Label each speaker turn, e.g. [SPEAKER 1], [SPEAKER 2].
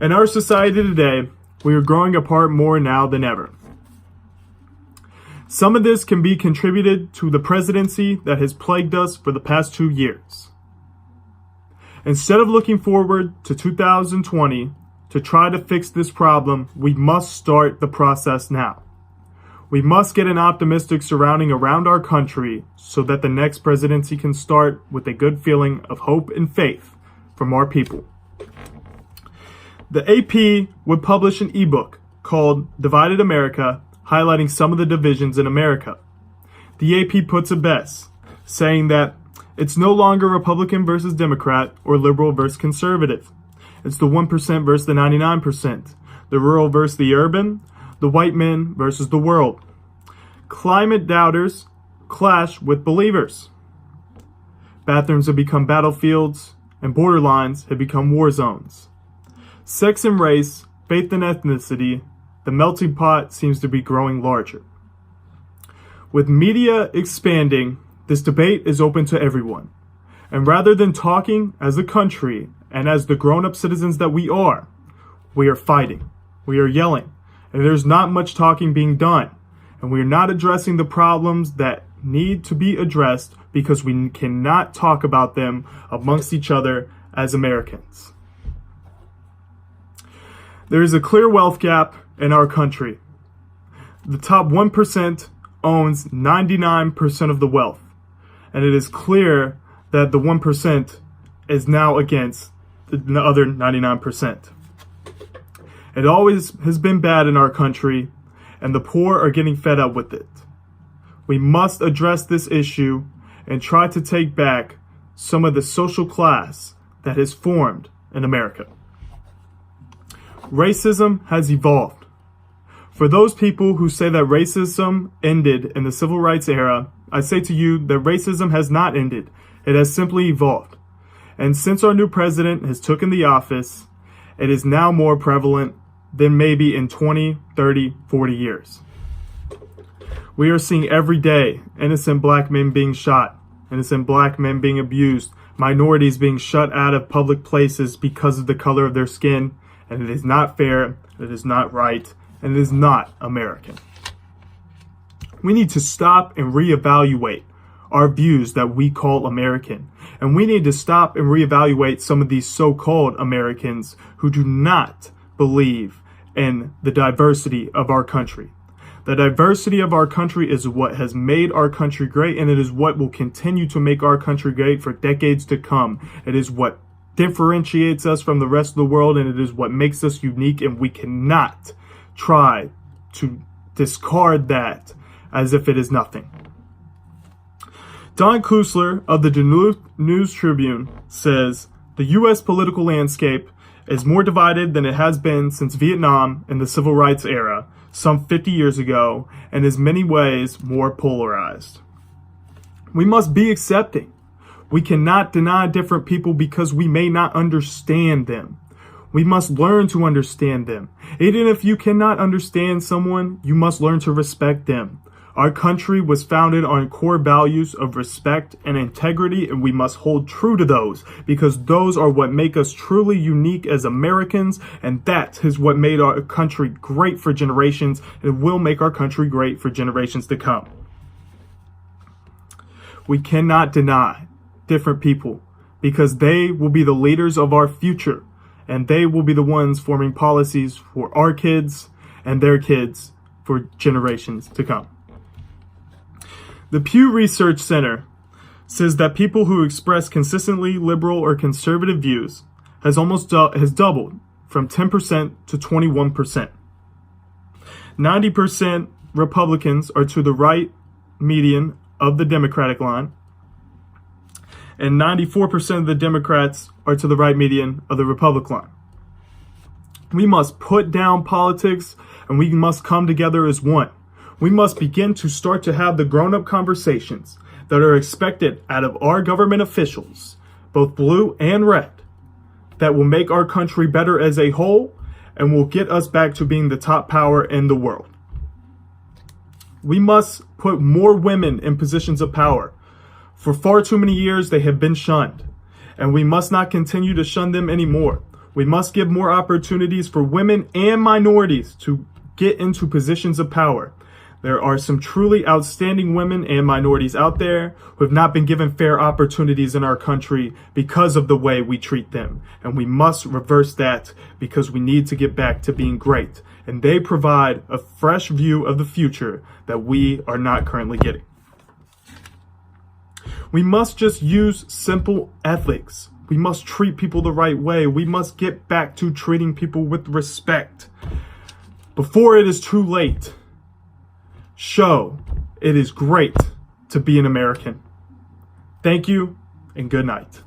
[SPEAKER 1] In our society today, we are growing apart more now than ever. Some of this can be contributed to the presidency that has plagued us for the past 2 years. Instead of looking forward to 2020 to try to fix this problem, we must start the process now. We must get an optimistic surrounding around our country so that the next presidency can start with a good feeling of hope and faith from our people. The AP would publish an ebook called Divided America, highlighting some of the divisions in America. The AP puts it best, saying that it's no longer Republican versus Democrat or liberal versus conservative. It's the 1% versus the 99%, the rural versus the urban, the white men versus the world. Climate doubters clash with believers. Bathrooms have become battlefields, and borderlines have become war zones. Sex and race, faith and ethnicity, the melting pot seems to be growing larger. With media expanding, this debate is open to everyone. And rather than talking as a country and as the grown-up citizens that we are fighting, we are yelling, and there's not much talking being done. And we are not addressing the problems that need to be addressed because we cannot talk about them amongst each other as Americans. There is a clear wealth gap in our country. The top 1% owns 99% of the wealth. And it is clear that the 1% is now against the other 99%. It always has been bad in our country, and the poor are getting fed up with it. We must address this issue and try to take back some of the social class that has formed in America. Racism has evolved. For those people who say that racism ended in the civil rights era, I say to you that racism has not ended. It has simply evolved. And since our new president has taken the office, it is now more prevalent than maybe in 20, 30, 40 years. We are seeing every day innocent black men being shot, innocent black men being abused, minorities being shut out of public places because of the color of their skin, and it is not fair, it is not right, and it is not American. We need to stop and reevaluate our views that we call American. And we need to stop and reevaluate some of these so-called Americans who do not believe in the diversity of our country. The diversity of our country is what has made our country great, and it is what will continue to make our country great for decades to come. It is what differentiates us from the rest of the world, and it is what makes us unique, and we cannot try to discard that as if it is nothing. Don Kusler of the Duluth News Tribune says, the U.S. political landscape is more divided than it has been since Vietnam in the civil rights era, some 50 years ago, and is many ways more polarized. We must be accepting. We cannot deny different people because we may not understand them. We must learn to understand them. Even if you cannot understand someone, you must learn to respect them. Our country was founded on core values of respect and integrity, and we must hold true to those because those are what make us truly unique as Americans, and that is what made our country great for generations and will make our country great for generations to come. We cannot deny different people because they will be the leaders of our future, and they will be the ones forming policies for our kids and their kids for generations to come. The Pew Research Center says that people who express consistently liberal or conservative views has doubled from 10% to 21%. 90% Republicans are to the right median of the Democratic line, and 94% of the Democrats are to the right median of the Republican line. We must put down politics, and we must come together as one. We must begin to start to have the grown-up conversations that are expected out of our government officials, both blue and red, that will make our country better as a whole and will get us back to being the top power in the world. We must put more women in positions of power. For far too many years, they have been shunned, and we must not continue to shun them anymore. We must give more opportunities for women and minorities to get into positions of power. There are some truly outstanding women and minorities out there who have not been given fair opportunities in our country because of the way we treat them. And we must reverse that because we need to get back to being great. And they provide a fresh view of the future that we are not currently getting. We must just use simple ethics. We must treat people the right way. We must get back to treating people with respect. Before it is too late, show it is great to be an American. Thank you and good night.